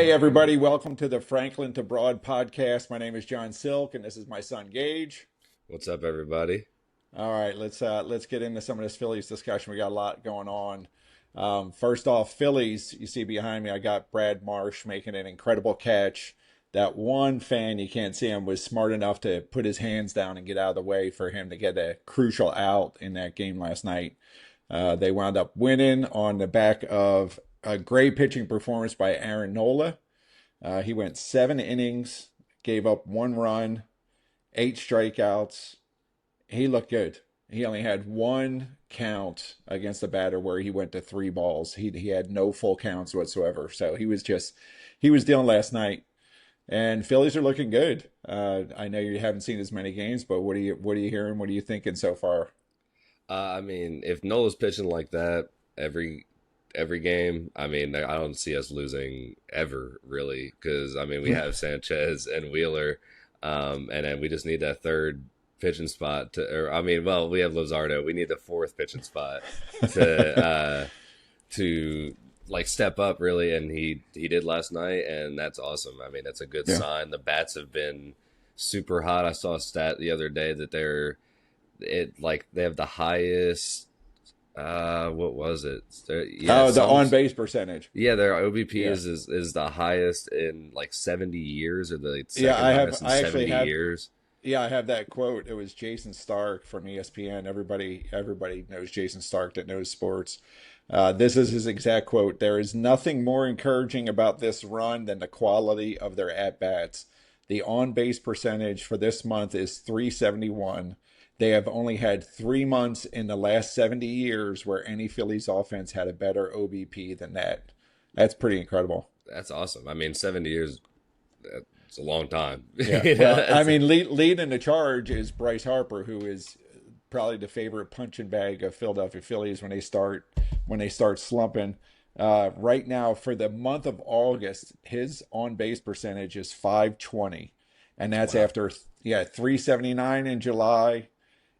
Hey everybody, welcome to the Franklin to Broad podcast. My name is John Cylc and this is my son Gage. What's up, everybody? All right, let's get into some of this Phillies discussion. We got a lot going on. First off, Phillies, you see behind me, I got Brad Marsh making an incredible catch. That one fan, you can't see him, was smart enough to put his hands down and get out of the way for him to get a crucial out in that game last night. They wound up winning on the back of a great pitching performance by Aaron Nola. He went 7 innings, gave up 1 run, 8 strikeouts. He looked good. He only had one count against the batter where he went to 3 balls. He had no full counts whatsoever. So he was dealing last night. And Phillies are looking good. I know you haven't seen as many games, but what are you hearing? What are you thinking so far? If Nola's pitching like that every game, I don't see us losing ever really, because we have Sanchez and Wheeler, and then we just need that third pitching spot we have Luzardo. We need the fourth pitching spot to like step up really, and he did last night, and that's awesome. That's a good sign. The bats have been super hot. I saw a stat the other day that they have the highest what was it? The on base percentage. Yeah, their OBP is the highest in like 70 years, or the second I highest in 70 years. Yeah, I have that quote. It was Jayson Stark from ESPN. Everybody knows Jayson Stark that knows sports. This is his exact quote. "There is nothing more encouraging about this run than the quality of their at-bats. The on-base percentage for this month is 371. They have only had 3 months in the last 70 years where any Phillies offense had a better OBP than that." That's pretty incredible. That's awesome. 70 years, it's a long time. Yeah. Well, leading the charge is Bryce Harper, who is probably the favorite punching bag of Philadelphia Phillies when they start slumping. Right now, for the month of August, his on-base percentage is 520, and that's after 379 in July,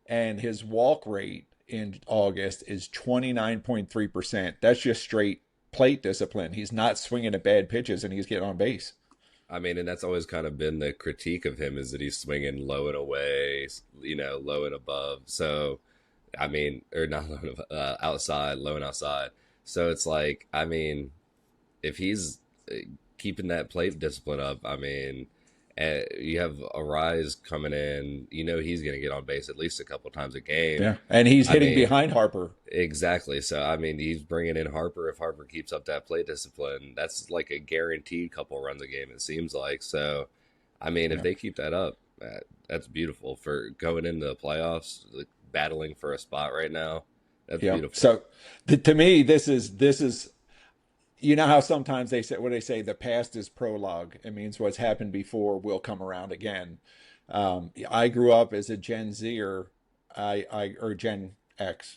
and his walk rate in August is 29.3%. That's just straight plate discipline. He's not swinging at bad pitches, and he's getting on base. And that's always kind of been the critique of him, is that he's swinging low and away, low and above. So, or not low and outside, low and outside. So it's like, if he's keeping that plate discipline up, you have Arraez coming in, he's going to get on base at least a couple times a game. Yeah, and he's hitting behind Harper. Exactly. So, he's bringing in Harper. If Harper keeps up that plate discipline, that's like a guaranteed couple runs a game, it seems like. So, if they keep that up, that's beautiful for going into the playoffs, like battling for a spot right now. That's beautiful. So, to me, this is. You know how sometimes they say the past is prologue. It means what's happened before will come around again. I grew up as a Gen Zer, or Gen X.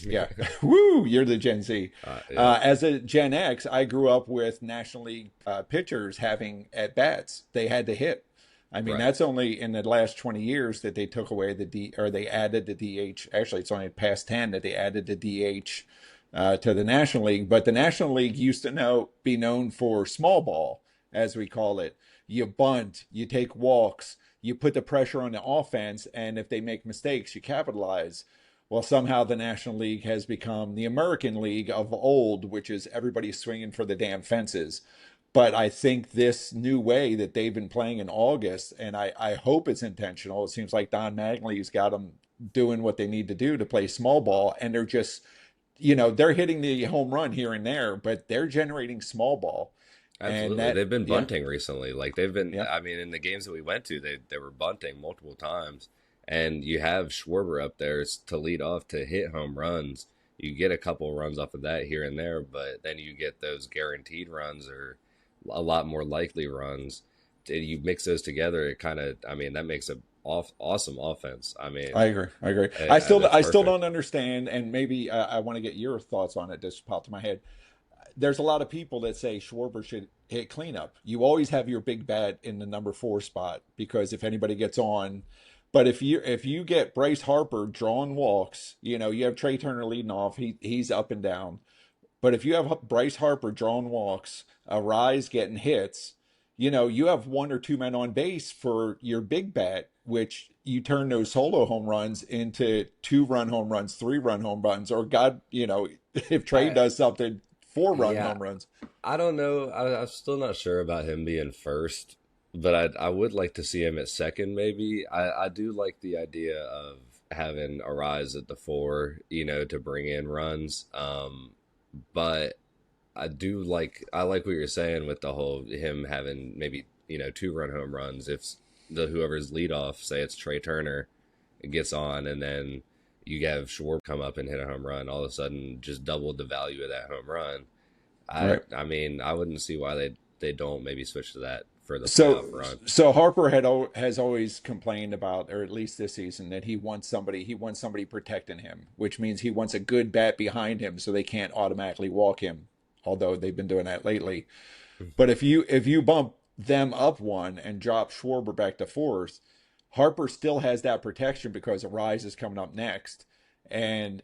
Yeah. Woo, you're the Gen Z. As a Gen X, I grew up with National League pitchers having at bats. They had to hit. Right. That's only in the last 20 years that they took away they added the DH. Actually, it's only past 10 that they added the DH to the National League. But the National League used to be known for small ball, as we call it. You bunt, you take walks, you put the pressure on the offense, and if they make mistakes, you capitalize. Well, somehow the National League has become the American League of old, which is everybody swinging for the damn fences. But I think this new way that they've been playing in August, and I hope it's intentional. It seems like Don Mattingly's got them doing what they need to do to play small ball, and they're just, they're hitting the home run here and there, but they're generating small ball. Absolutely. And they've been bunting recently. Like they've been, in the games that we went to, they were bunting multiple times. And you have Schwarber up there to lead off to hit home runs. You get a couple runs off of that here and there, but then you get those guaranteed runs or a lot more likely runs. You mix those together, it kind of, that makes a awesome offense. I agree. I still don't understand, and maybe I want to get your thoughts on it. Just popped in my head. There's a lot of people that say Schwarber should hit cleanup. You always have your big bat in the number 4 spot, because if anybody gets on. But if you get Bryce Harper drawing walks, you have Trey Turner leading off. He's up and down. But if you have Bryce Harper drawing walks, Arraez getting hits, you have one or two men on base for your big bat, which you turn those solo home runs into 2-run home runs, 3-run home runs, or God, if Trey I does something, 4-run yeah, home runs. I don't know. I'm still not sure about him being first, but I would like to see him at second. Maybe I do like the idea of having Arraez at the four, to bring in runs. But I like what you're saying with the whole him having maybe 2-run home runs if the whoever's leadoff, say it's Trey Turner, gets on, and then you have Schwarber come up and hit a home run, all of a sudden just doubled the value of that home run. Right. I mean, I wouldn't see why they don't maybe switch to that for the So, playoff run. so Harper has always complained about, or at least this season, that he wants somebody protecting him, which means he wants a good bat behind him so they can't automatically walk him. Although they've been doing that lately. But if you bump them up one and drop Schwarber back to fourth, Harper still has that protection because Arraez is coming up next. And,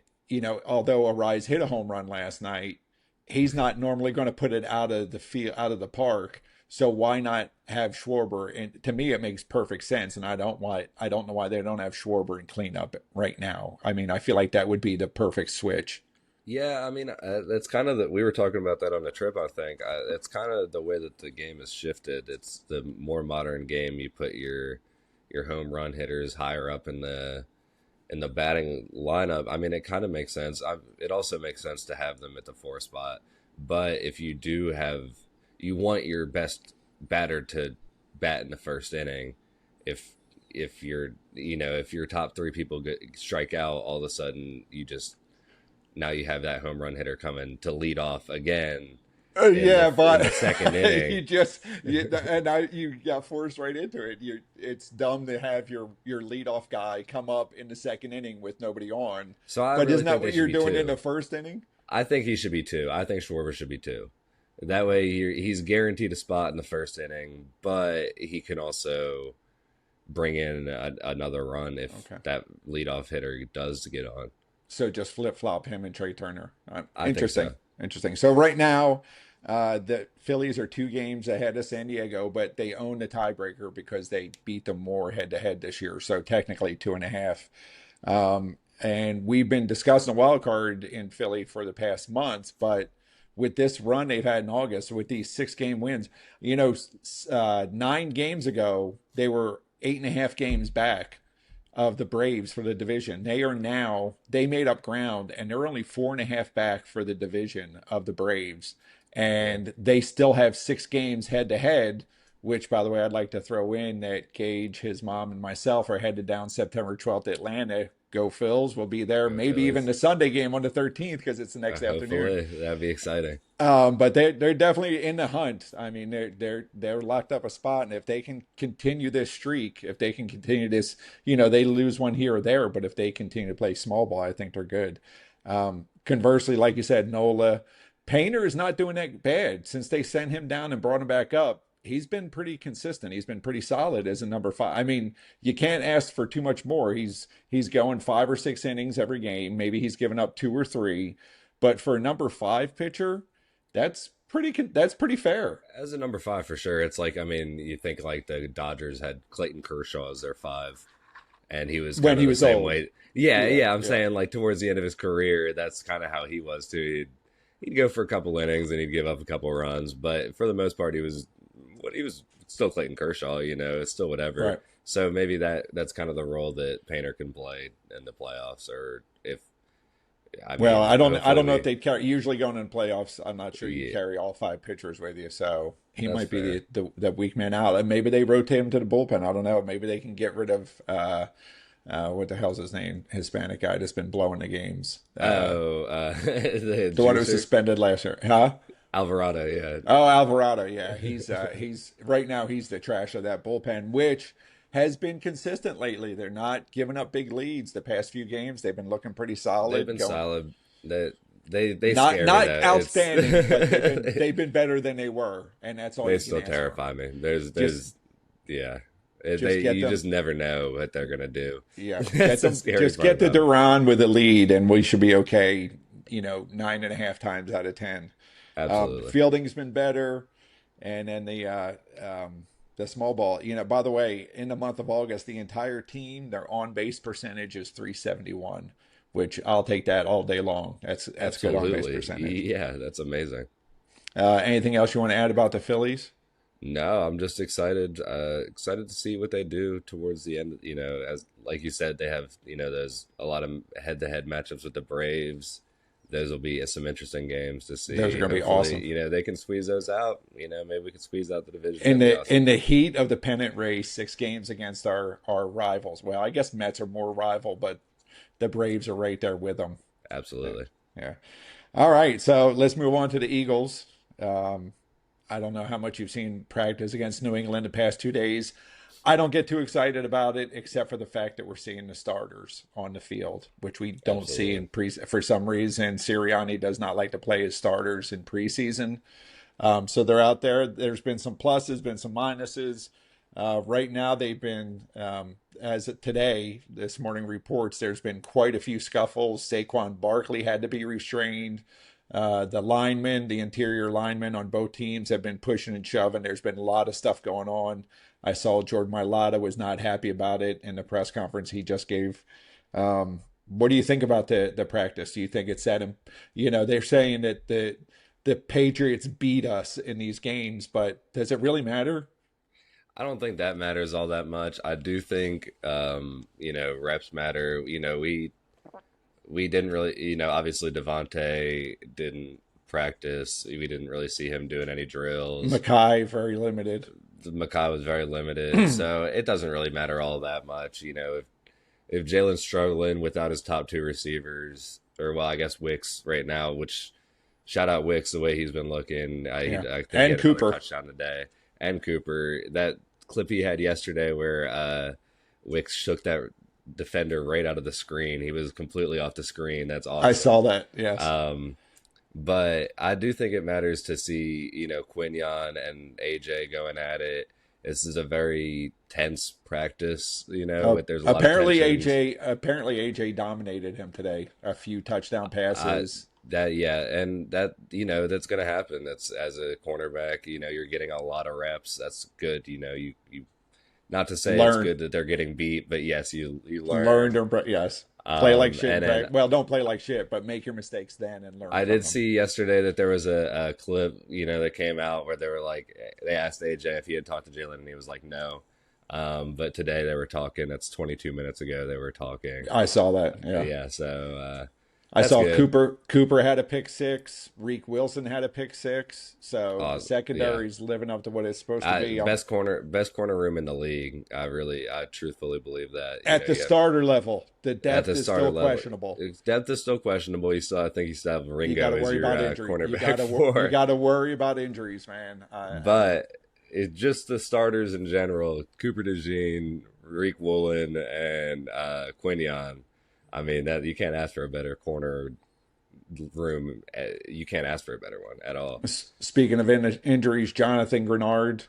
although Arraez hit a home run last night, he's not normally going to put it out of the field, out of the park. So why not have Schwarber? And to me, it makes perfect sense. And I don't know why they don't have Schwarber and clean up right now. I mean, I feel like that would be the perfect switch. Yeah, I mean, that's kind of we were talking about that on the trip, I think. It's kind of the way that the game has shifted. It's the more modern game. You put your home run hitters higher up in the batting lineup. I mean, it kind of makes sense. It also makes sense to have them at the four spot. But if you want your best batter to bat in the first inning. If your top three people strike out, all of a sudden now you have that home run hitter coming to lead off again. But in the second inning. you got forced right into it. It's dumb to have your leadoff guy come up in the second inning with nobody on. So I But really isn't that think they what should you're be doing two. in the first inning? I think he should be two. I think Schwarber should be two. That way he's guaranteed a spot in the first inning, but he can also bring in another run if that leadoff hitter does get on. So just flip flop him and Trey Turner. I think Interesting. so. Interesting. So right now, the Phillies are 2 games ahead of San Diego, but they own the tiebreaker because they beat them more head to head this year. So technically 2.5. And we've been discussing a wild card in Philly for the past months, but with this run they've had in August, with these 6-game wins, 9 games ago they were 8.5 games back of the Braves for the division. They made up ground, and they're only 4.5 back for the division of the Braves. And they still have 6 games head to head, which, by the way, I'd like to throw in that Gage, his mom, and myself are headed down September 12th to Atlanta. Go Phils. We'll be there. Go Maybe Phillies. even the Sunday game on the 13th because it's the next afternoon. Hopefully, that'd be exciting. But they're definitely in the hunt. I mean, they're locked up a spot, and if they can continue this streak, if they can continue this, they lose one here or there, but if they continue to play small ball, I think they're good. Conversely, like you said, Nola, Painter is not doing that bad since they sent him down and brought him back up. He's been pretty consistent. He's been pretty solid as a number 5. I mean, you can't ask for too much more. He's going 5 or 6 innings every game. Maybe he's given up 2 or 3, but for a number 5 pitcher, that's pretty fair. As a number 5 for sure. It's like, I mean, you think like the Dodgers had Clayton Kershaw as their 5, and he was When he the was same old. way. I'm saying like towards the end of his career, that's kind of how he was too. He'd go for a couple innings and he'd give up a couple runs, but for the most part, he was still Clayton Kershaw. It's still whatever. Right. So maybe that's kind of the role that Painter can play in the playoffs, or if. I don't know if they carry. Usually going in playoffs, I'm not sure you carry all 5 pitchers with you, so he might be the weak man out. And maybe they rotate him to the bullpen. I don't know. Maybe they can get rid of what the hell's his name? Hispanic guy that's been blowing the games. The one who was suspended last year, huh? Alvarado, yeah. Oh, Alvarado, yeah. He's right now he's the trash of that bullpen, which has been consistent lately. They're not giving up big leads. The past few games, they've been looking pretty solid. They've been solid. They not scare not me, though. outstanding, but they've been better than they were, and that's all. They still terrify me. You just never know what they're gonna do. Yeah, Get the DeJean with the lead, and we should be okay. 9.5 times out of 10. Absolutely. Fielding's been better, and then the small ball. By the way, in the month of August, the entire team, their on base percentage is 371, which I'll take that all day long. That's good on base Absolutely. percentage. Yeah, that's amazing. Anything else you want to add about the Phillies? No, I'm just excited. Excited to see what they do towards the end. As like you said, they have there's a lot of head-to-head matchups with the Braves. Those will be some interesting games to see. Those are going to be Hopefully, awesome. they can squeeze those out. Maybe we can squeeze out the division. In That'd be the awesome. in the heat of the pennant race, 6 games against our rivals. Well, I guess Mets are more rival, but the Braves are right there with them. Absolutely. Yeah. All right, so let's move on to the Eagles. I don't know how much you've seen practice against New England the past 2 days. I don't get too excited about it, except for the fact that we're seeing the starters on the field, which we don't see Absolutely. in pre. For some reason, Sirianni does not like to play his starters in preseason. So they're out there. There's been some pluses, been some minuses. Right now, they've been, as of today, this morning reports, there's been quite a few scuffles. Saquon Barkley had to be restrained. The interior linemen on both teams have been pushing and shoving. There's been a lot of stuff going on. I saw Jordan Mailata was not happy about it in the press conference he just gave. What do you think about the practice? Do you think it's at him? They're saying that the Patriots beat us in these games, but does it really matter? I don't think that matters all that much. I do think, reps matter. We didn't really, obviously Devontae didn't practice. We didn't really see him doing any drills. Mackay very limited. Makai was very limited, so it doesn't really matter all that much. If Jalen's struggling without his top two receivers, or well, I guess Wicks right now, which shout out Wicks the way he's been looking. I think he And had another Cooper. touchdown today, and Cooper. That clip he had yesterday where Wicks shook that defender right out of the screen. He was completely off the screen. That's awesome. I saw that. Yes. But I do think it matters to see, Quinyon and AJ going at it. This is a very tense practice, there's a lot apparently of tensions. AJ dominated him today. A few touchdown passes. And that's going to happen. That's as a cornerback, you're getting a lot of reps. That's good. You not to say it's good that they're getting beat, but yes, you learn. Yes. Play like shit. And then, Well, don't play like shit, but make your mistakes then and learn. I did see yesterday that there was a clip, that came out where they asked AJ if he had talked to Jalen, and he was like, no. But today they were talking. That's 22 minutes ago they were talking. I saw that. Yeah. Yeah. So I saw good. Cooper had a pick six. Reek Wilson had a pick six. So the Yeah. secondary's living up to what it's supposed to be. Best corner room in the league. I truthfully believe that. At the starter level, the depth is still questionable. Depth is still questionable. I think you still have Ringo as your cornerback You got to worry about injuries, man. But it's just the starters in general: Cooper DeJean, Reek Woolen, and Quinyon. I mean, that you can't ask for a better corner room. You can't ask for a better one at all. Speaking of injuries, Jonathan Gernard,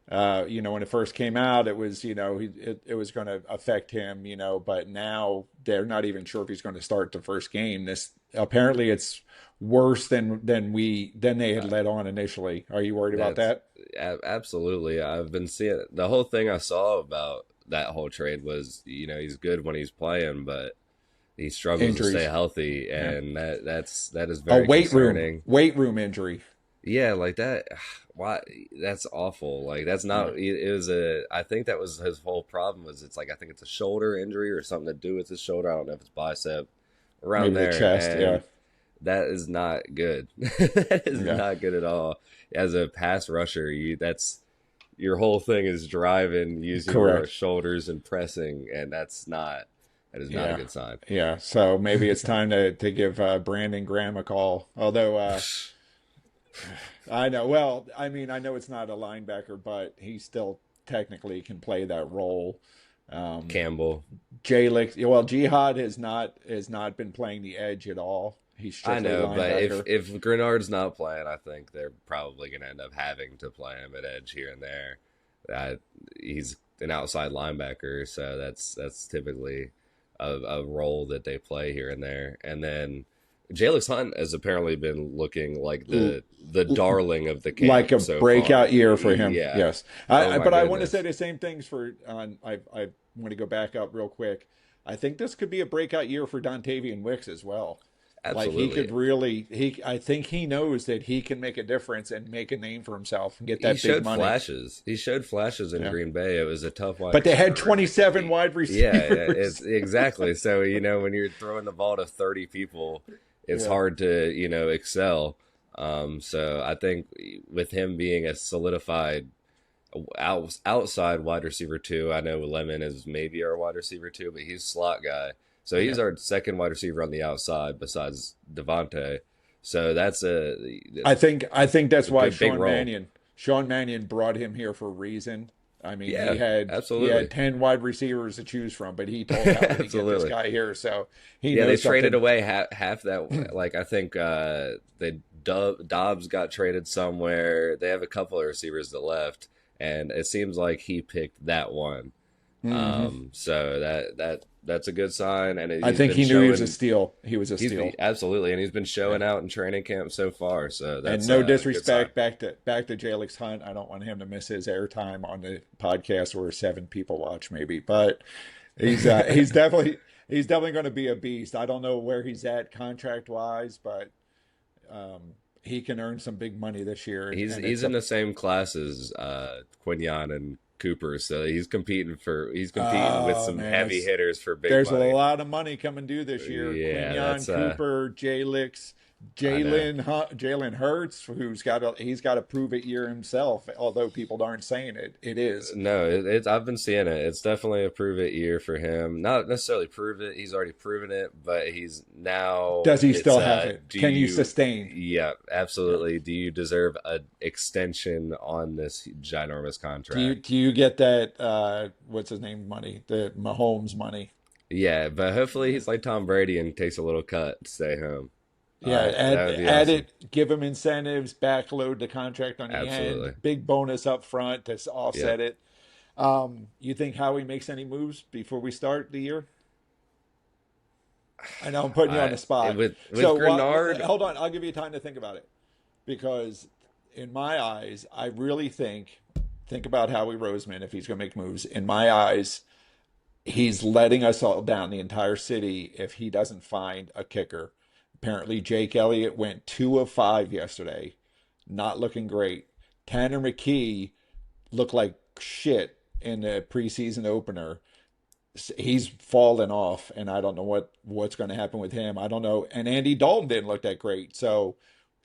when it first came out, it was, it was going to affect him, but now they're not even sure if he's going to start the first game. Apparently it's worse than they had let on initially. Are you worried about that? Absolutely. I've been seeing the whole thing I saw about that whole trade was, he's good when he's playing, but he struggles to stay healthy, and that is very concerning. Weight room injury. Yeah, like that. Why? That's awful. Like that's not. It was I think that was his whole problem. I think it's a shoulder injury or something to do with his shoulder. I don't know if it's bicep around maybe there. The chest. And that is not good. That is not good at all. As a pass rusher, your whole thing is driving using your shoulders and pressing, and that is not a good sign. Yeah, so maybe it's time to give Brandon Graham a call. Although I know, well, I mean, I know it's not a linebacker, but he still technically can play that role. Campbell, Jalyx, well, Jihad has not been playing the edge at all. He's I know, but if Gernard's not playing, I think they're probably going to end up having to play him at edge here and there. He's an outside linebacker, so that's typically a role that they play here and there. And then Jalyx Hunt has apparently been looking like the darling of the Like camp a so breakout far. year for him. Yeah. Yes. Oh my But I want to say goodness. the same things for, I want to go back up real quick. I think this could be a breakout year for Dontayvion Wicks as well. Like he Absolutely. could really, I think he knows that he can make a difference and make a name for himself and get He that big showed money. flashes. He showed flashes in Yeah. Green Bay. It was a tough wide But they had receiver room to 27 compete. wide Yeah, it's receivers. exactly. So, when you're throwing the ball to 30 people, it's Yeah. hard to, excel. So I think with him being a solidified outside wide receiver two, I know Lemon is maybe our wide receiver two, but he's slot guy. So he's Yeah. our second wide receiver on the outside besides Devontae. So that's I think that's a why good big role. Sean Mannion brought him here for a reason. I mean, Yeah, he had absolutely. 10 wide receivers to choose from, but he told Howie to get this Absolutely. guy here, so he Yeah, they knows traded something. away half that. Like I think they Dobbs got traded somewhere. They have a couple of receivers that left, and it seems like he picked that one. Hmm. So that's a good sign, and I he's think been he knew he was a showing. steal. He was a He's steal. absolutely, and he's been Yeah. showing out in training camp so far. So And that's no a good sign. disrespect back to Jalyx Hunt. I don't want him to miss his airtime on the podcast where 7 people watch, maybe. But he's definitely going to be a beast. I don't know where he's at contract wise, but he can earn some big money this year. And He's it's in a the same class as Quinyon and Cooper, so he's competing with oh some man, heavy hitters for big there's a money. lot of money coming due this year. Yeah, Quinyon, that's Cooper, Jalyx, I know. Jalen Hurts, he's got to prove it year himself. Although people aren't saying it, it is. No, it's I've been seeing it. It's definitely a prove it year for him. Not necessarily prove it. He's already proven it, but he's now Does he it's still have it? do Can you you sustain? yeah, Yeah. absolutely. Do you deserve an extension on this ginormous contract? Do you get that what's his name money? The Mahomes money. Yeah, but hopefully he's like Tom Brady and takes a little cut to stay home. Yeah, That would be add awesome. it, give him incentives, backload the contract on the end, Absolutely. big bonus up front to Yep. offset it. You think Howie makes any moves before we start the year? I know I'm putting you on I the spot. with So Gernard, hold on, I'll give you time to think about it. Because in my eyes, I really think about Howie Roseman if he's going to make moves. In my eyes, he's letting us all down, the entire city, if he doesn't find a kicker. Apparently, Jake Elliott went 2 of 5 yesterday, not looking great. Tanner McKee looked like shit in the preseason opener. He's fallen off, and I don't know what's going to happen with him. I don't know. And Andy Dalton didn't look that great, so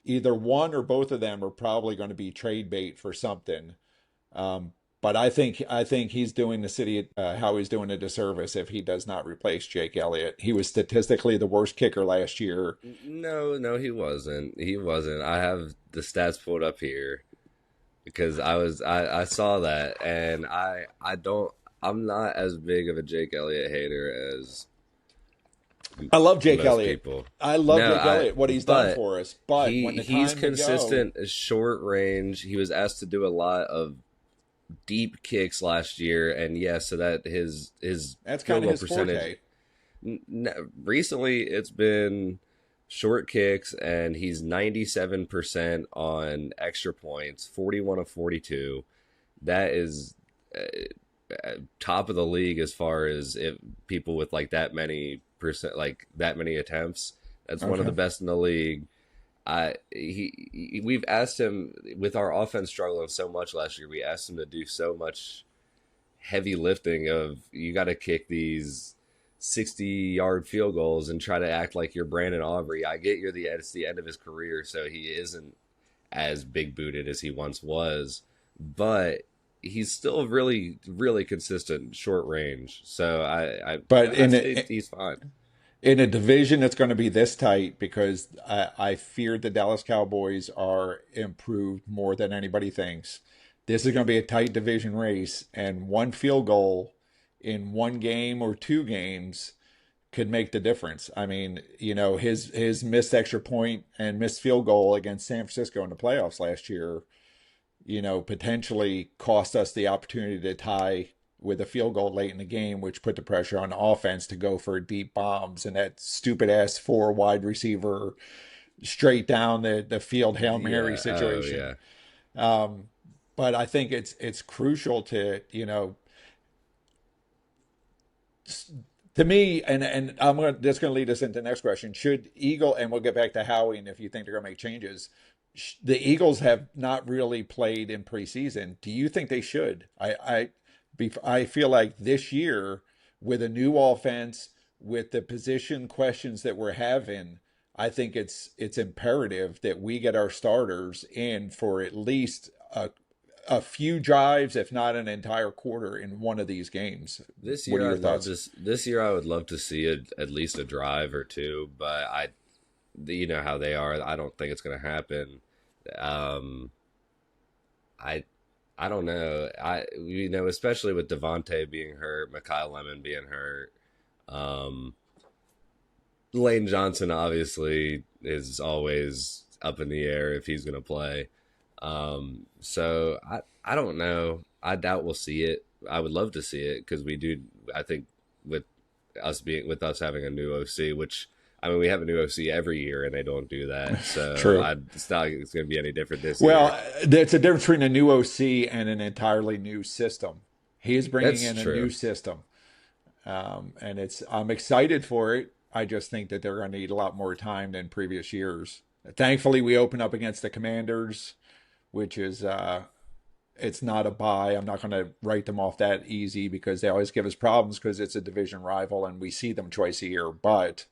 either one or both of them are probably going to be trade bait for something. But I think he's doing the city how he's doing a disservice if he does not replace Jake Elliott. He was statistically the worst kicker last year. no, no, he wasn't. He wasn't. I have the stats pulled up here because I saw that, and I don't. I'm not as big of a Jake Elliott hater as I love Jake most Elliott. people. I love No, Jake Elliott, what he's done but for us. But when the he's time to go, consistent, short range. He was asked to do a lot of deep kicks last year, and yes, so that his that's field kind of goal his percentage. forte. Recently, it's been short kicks, and he's 97% on extra points, 41 of 42. That is top of the league as far as if people with like that many percent, like that many attempts. That's one of Okay. the best in the league. We've asked him with our offense struggling so much last year. We asked him to do so much heavy lifting of you got to kick these 60-yard field goals and try to act like you're Brandon Aubrey. I get it's the end of his career, so he isn't as big booted as he once was, but he's still really, really consistent short range. So But I say he's fine. in a division that's going to be this tight, because I fear the Dallas Cowboys are improved more than anybody thinks. This is going to be a tight division race, and one field goal in one game or 2 games could make the difference. I mean, his missed extra point and missed field goal against San Francisco in the playoffs last year, potentially cost us the opportunity to tie with a field goal late in the game, which put the pressure on the offense to go for deep bombs and that stupid ass four wide receiver straight down the field Hail Mary Yeah. Oh situation. yeah. Um, but I think it's crucial to, to me, and that's going to lead us into the next question. Should Eagle, and we'll get back to Howie, and if you think they're going to make changes, the Eagles have not really played in preseason. Do you think they should? I feel like this year, with a new offense, with the position questions that we're having, I think it's imperative that we get our starters in for at least a few drives, if not an entire quarter, in one of these games. This What are year, your thoughts? This year, I would love to see at least a drive or two, but you know how they are. I don't think it's going to happen. Um, I, I don't know. Especially with Devontae being hurt, Mekhi Lemon being hurt, um, Lane Johnson obviously is always up in the air if he's going to play. So I don't know. I doubt we'll see it. I would love to see it because we do. I think with us having a new OC, which I mean we have a new OC every year and they don't do that. So True. it's not like it's going to be any different this year. Well, there's a difference between a new OC and an entirely new system. He is bringing That's in a new true. system, and I'm excited for it. I just think that they're going to need a lot more time than previous years. Thankfully, we open up against the Commanders, which is it's not a bye. I'm not going to write them off that easy because they always give us problems because it's a division rival and we see them twice a year. But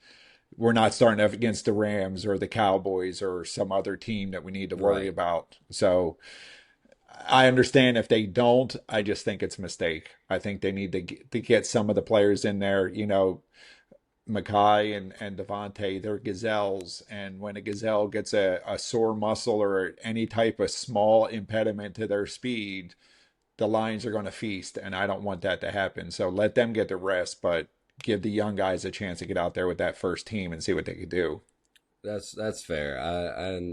we're not starting up against the Rams or the Cowboys or some other team that we need to worry Right. about. So I understand if they don't. I just think it's a mistake. I think they need to get some of the players in there. Mackay and Devontae, they're gazelles. And when a gazelle gets a sore muscle or any type of small impediment to their speed, the Lions are going to feast. And I don't want that to happen. So let them get the rest, but give the young guys a chance to get out there with that first team and see what they could do. That's fair.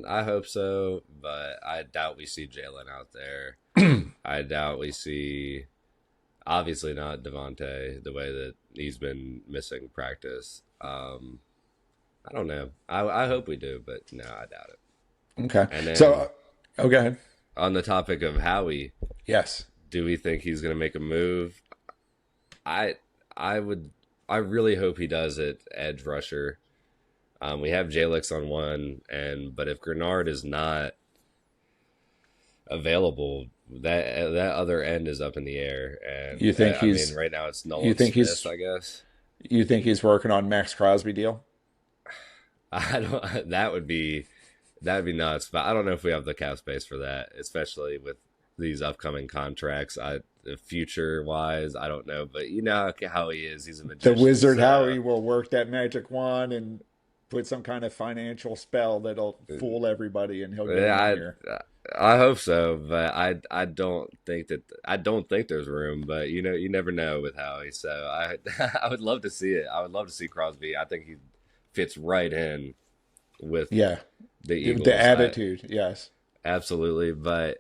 I hope so, but I doubt we see Jalen out there. I doubt we see obviously not Devontae the way that he's been missing practice. I don't know. I hope we do, but no, I doubt it. Okay. And then So, oh, go ahead. on the topic of Howie, Yes. do we think he's going to make a move? I I would I really hope he does it edge rusher. We have Jalyx on one, but if Gernard is not available, that other end is up in the air. You And think I mean, he's right now it's you Nolan think Smith, he's I guess. you think he's working on Maxx Crosby deal? I don't. That'd be nuts, but I don't know if we have the cap space for that, especially with these upcoming contracts. Future wise, I don't know, but you know how he is. He's a The magician, wizard so Howie will work that magic wand and put some kind of financial spell that'll fool everybody, and he'll get him in yeah, here. I hope so, but I don't think there's room. But you never know with Howie. So I would love to see it. I would love to see Crosby. I think he fits right in with Yeah, the the Eagles. attitude, yes. Absolutely, but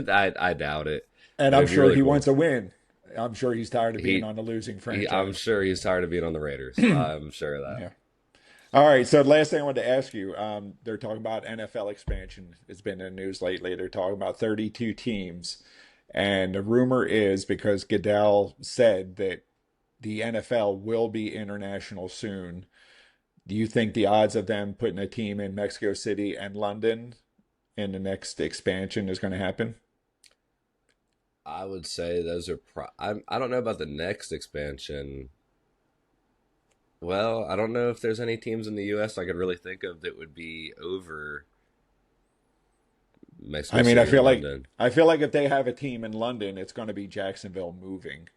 I doubt it. And But I'm it'd be sure really he cool. wants a win. I'm sure he's tired of being He, on the losing I'm franchise. sure he's tired of being on the Raiders. I'm sure of that. Yeah. All right. So the last thing I wanted to ask you, they're talking about NFL expansion. It's been in the news lately. They're talking about 32 teams, and the rumor is because Goodell said that the NFL will be international soon. Do you think the odds of them putting a team in Mexico City and London in the next expansion is going to happen? I would say those are. I don't know about the next expansion. Well, I don't know if there's any teams in the U.S. I could really think of that would be over Mexico I mean, City or London. I feel like if they have a team in London, it's going to be Jacksonville moving.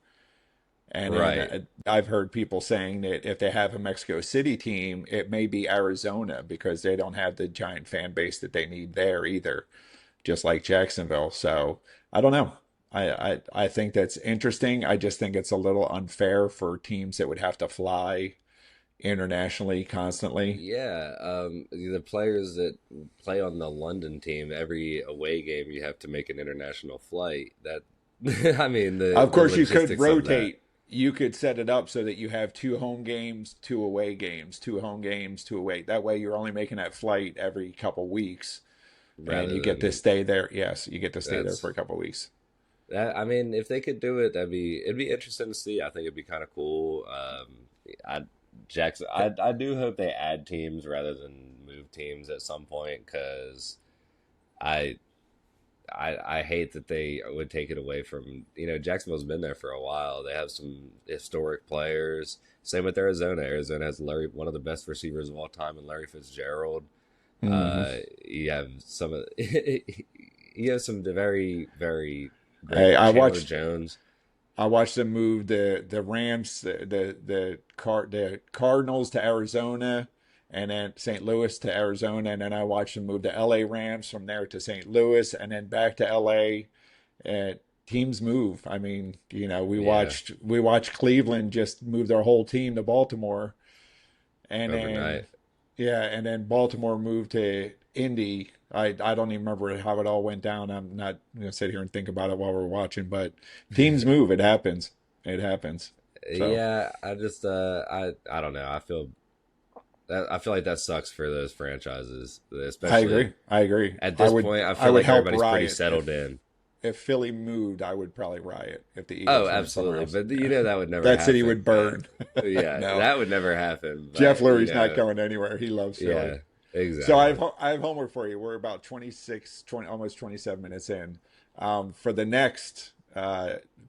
And then Right. I've heard people saying that if they have a Mexico City team, it may be Arizona because they don't have the giant fan base that they need there either, just like Jacksonville. So I don't know. I think that's interesting. I just think it's a little unfair for teams that would have to fly internationally constantly. Yeah, the players that play on the London team, every away game you have to make an international flight. I mean, Of the course, you logistics could of that. rotate. You could set it up so that you have 2 home games, 2 away games, 2 home games, 2 away. That way, you're only making that flight every couple weeks, and you Rather get to than stay there. Yes, you get to stay there that's for a couple weeks. that. I mean, if they could do it, it'd be interesting to see. I think it'd be kind of cool. I Jackson, I do hope they add teams rather than move teams at some point because I I hate that they would take it away from, Jacksonville's been there for a while. They have some historic players. Same with Arizona. Arizona has one of the best receivers of all time, in Larry Fitzgerald. Hmm. You have you have some very very Hey, great Chandler Jones. I watched them move the Rams, the Cardinals to Arizona, and then St. Louis to Arizona, and then I watched them move the L.A. Rams from there to St. Louis, and then back to L.A. And teams move. I mean, Yeah, we watched Cleveland just move their whole team to Baltimore, and then overnight. yeah, and then Baltimore moved to Indy. I don't even remember how it all went down. I'm not gonna sit here and think about it while we're watching, but teams move. It happens. It happens. So Yeah, I just I don't know. I feel like that sucks for those franchises, I especially agree. I agree. at this point. I I feel would like help everybody's pretty riot settled in. if Philly moved. I would probably riot if the Oh, Eagles went somewhere absolutely. else. But that would never That city happen. would burn. Yeah, No, that would never happen. Jeff But, Lurie's not going anywhere. He loves Philly. yeah, So exactly. I have homework for you. We're about 26, 20, almost 27 minutes in. For the next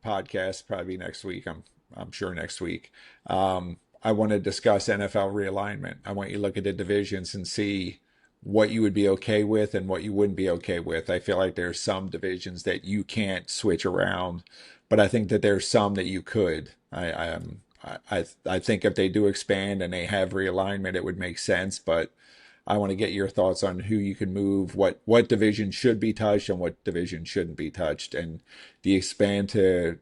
podcast, probably next week. I'm sure next week. I want to discuss NFL realignment. I want you to look at the divisions and see what you would be okay with and what you wouldn't be okay with. I feel like there's some divisions that you can't switch around, but I think that there's some that you could. I think if they do expand and they have realignment, it would make sense. But I want to get your thoughts on who you can move, what division should be touched and what division shouldn't be touched, and do you expand to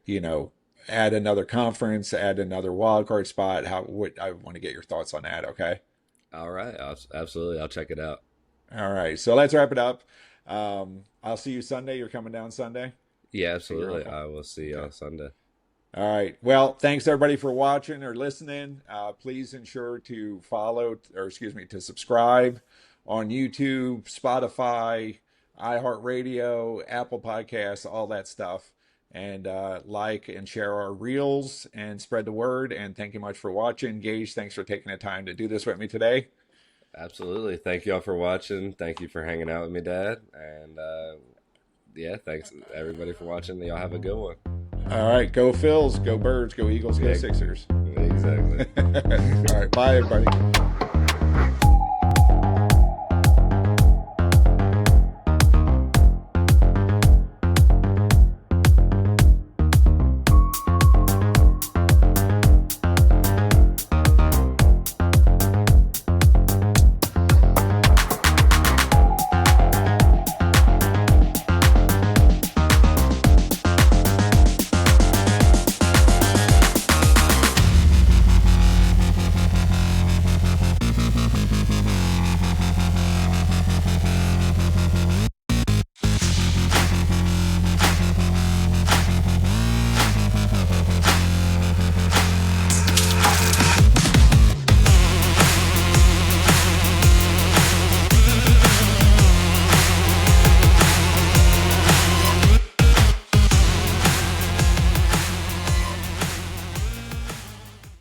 add another conference, add another wild card spot? How would I want to get your thoughts on that? Okay. All right, absolutely. I'll check it out. All right. So let's wrap it up. I'll see you Sunday. You're coming down Sunday. Yeah, See your absolutely. uncle. I will see you Okay. on Sunday. All right. Well, thanks everybody for watching or listening. Please ensure to to subscribe on YouTube, Spotify, iHeartRadio, Apple Podcasts, all that stuff. And like and share our reels and spread the word. And thank you much for watching. Gage, thanks for taking the time to do this with me today. Absolutely. Thank you all for watching. Thank you for hanging out with me, Dad. And yeah, thanks everybody for watching. Y'all have a good one. All right. Go Phils, go Birds, go Eagles, go Yeah, Sixers. exactly. All right. Bye, everybody.